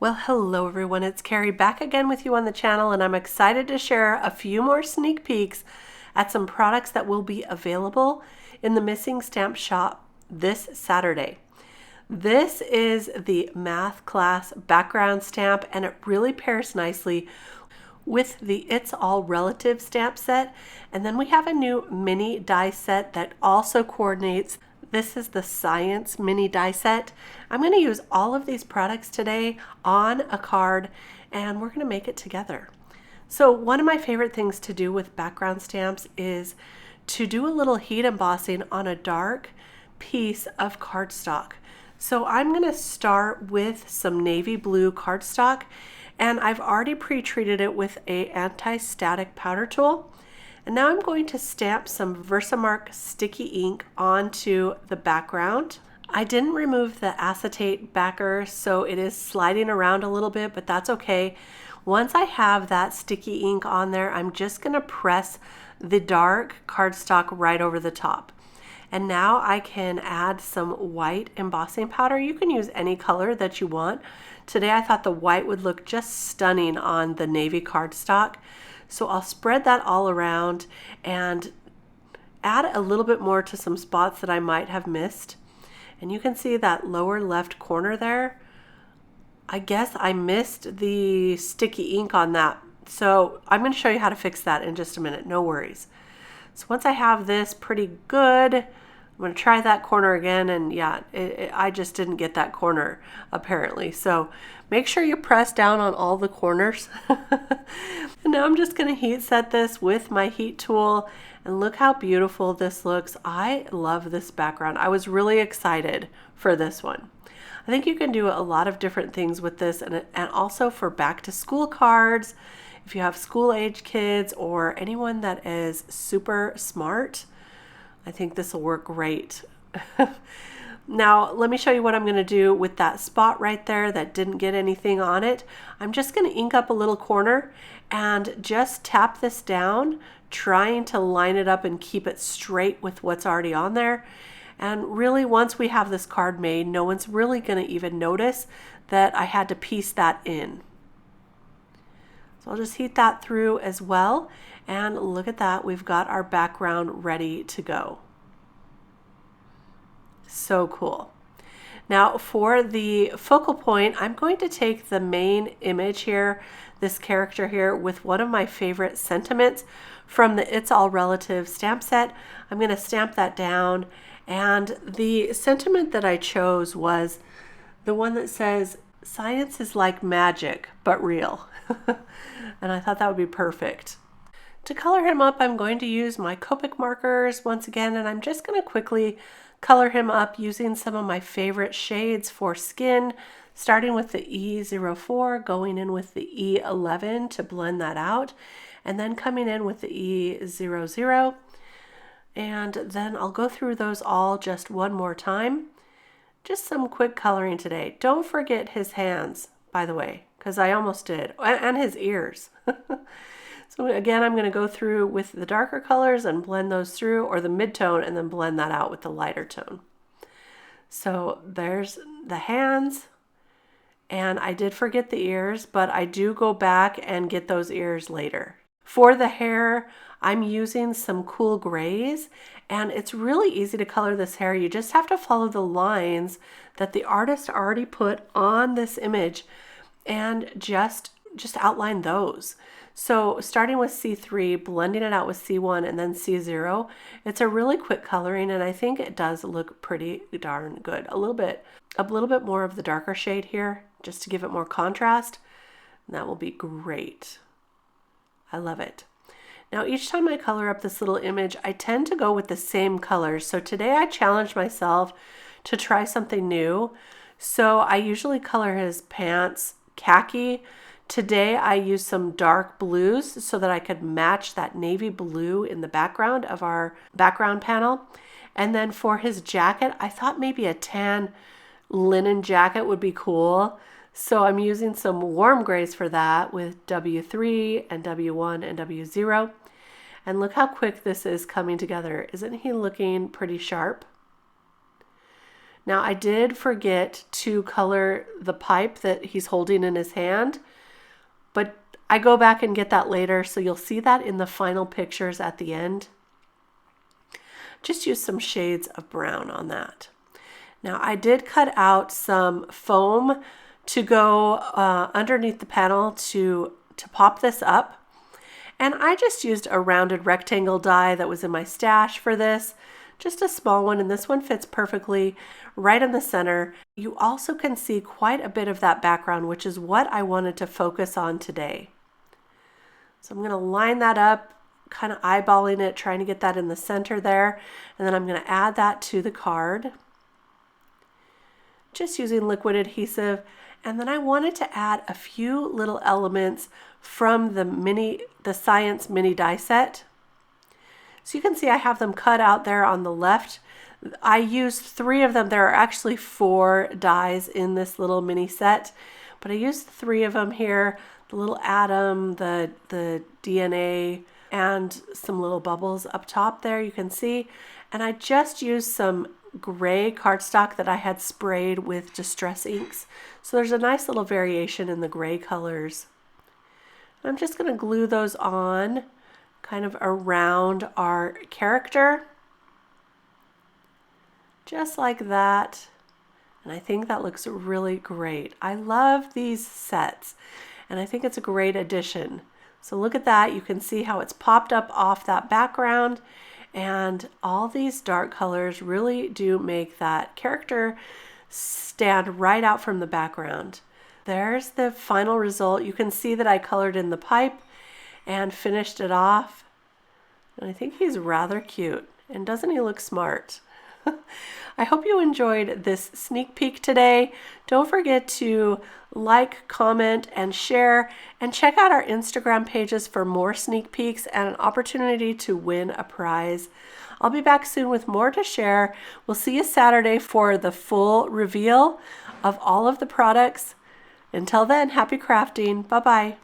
Well, hello everyone, it's Kari back again with you on the channel, and I'm excited to share a few more sneak peeks at some products that will be available in the Missing Stamp shop this Saturday. This is the math class background stamp, and it really pairs nicely with the It's All Relative stamp set. And then we have a new mini die set that also coordinates. This is the Science mini die set. I'm going to use all of these products today on a card, and we're going to make it together. So one of my favorite things to do with background stamps is to do a little heat embossing on a dark piece of cardstock. So I'm going to start with some navy blue cardstock, and I've already pre-treated it with a anti-static powder tool. And now I'm going to stamp some Versamark sticky ink onto the background. I didn't remove the acetate backer, so it is sliding around a little bit, but that's okay. Once I have that sticky ink on there, I'm just going to press the dark cardstock right over the top. And now I can add some white embossing powder. You can use any color that you want. Today I thought the white would look just stunning on the navy cardstock. So I'll spread that all around and add a little bit more to some spots that I might have missed. And you can see that lower left corner there. I guess I missed the sticky ink on that. So I'm going to show you how to fix that in just a minute. No worries. So once I have this pretty good, I'm going to try that corner again, and yeah, I just didn't get that corner apparently. So make sure you press down on all the corners. And now I'm just going to heat set this with my heat tool, and look how beautiful this looks. I love this background. I was really excited for this one. I think you can do a lot of different things with this, and also for back to school cards. If you have school age kids or anyone that is super smart, I think this will work great. Now, let me show you what I'm going to do with that spot right there that didn't get anything on it. I'm just going to ink up a little corner and just tap this down, trying to line it up and keep it straight with what's already on there. And really, once we have this card made, no one's really going to even notice that I had to piece that in. So I'll just heat that through as well. And look at that, we've got our background ready to go. So cool. Now for the focal point, I'm going to take the main image here, this character here, with one of my favorite sentiments from the It's All Relative stamp set. I'm going to stamp that down. And the sentiment that I chose was the one that says, "Science is like magic, but real." And I thought that would be perfect. To color him up, I'm going to use my Copic markers once again, and I'm just going to quickly color him up using some of my favorite shades for skin, starting with the E04, going in with the E11 to blend that out, and then coming in with the E00. And then I'll go through those all just one more time. Just some quick coloring today. Don't forget his hands, by the way, because I almost did, and his ears. So again, I'm going to go through with the darker colors and blend those through, or the mid-tone, and then blend that out with the lighter tone. So there's the hands, and I did forget the ears, but I do go back and get those ears later. For the hair, I'm using some cool grays, and it's really easy to color this hair. You just have to follow the lines that the artist already put on this image and just outline those. So starting with C3, blending it out with C1, and then C0, it's a really quick coloring, and I think it does look pretty darn good. A little bit more of the darker shade here, just to give it more contrast, and that will be great. I love it. Now, each time I color up this little image, I tend to go with the same colors. So today I challenged myself to try something new. So I usually color his pants khaki. Today I used some dark blues so that I could match that navy blue in the background of our background panel. And then for his jacket, I thought maybe a tan linen jacket would be cool. So I'm using some warm grays for that with W3 and W1 and W0. And look how quick this is coming together. Isn't he looking pretty sharp? Now I did forget to color the pipe that he's holding in his hand, but I go back and get that later, so you'll see that in the final pictures at the end. Just use some shades of brown on that. Now I did cut out some foam to go underneath the panel to pop this up. And I just used a rounded rectangle die that was in my stash for this, just a small one, and this one fits perfectly right in the center. You also can see quite a bit of that background, which is what I wanted to focus on today. So I'm going to line that up, kind of eyeballing it, trying to get that in the center there, and then I'm going to add that to the card, just using liquid adhesive. And then I wanted to add a few little elements from the Science mini die set. So you can see I have them cut out there on the left. I used 3 of them. There are actually 4 dies in this little mini set, but I used 3 of them here. The little atom, the DNA, and some little bubbles up top there you can see. And I just used some gray cardstock that I had sprayed with Distress inks. So there's a nice little variation in the gray colors. I'm just going to glue those on kind of around our character, just like that. And I think that looks really great. I love these sets, and I think it's a great addition. So look at that. You can see how it's popped up off that background, and all these dark colors really do make that character stand right out from the background. There's the final result. You can see that I colored in the pipe and finished it off. And I think he's rather cute. And doesn't he look smart? I hope you enjoyed this sneak peek today. Don't forget to like, comment, and share, and check out our Instagram pages for more sneak peeks and an opportunity to win a prize. I'll be back soon with more to share. We'll see you Saturday for the full reveal of all of the products. Until then, happy crafting. Bye-bye.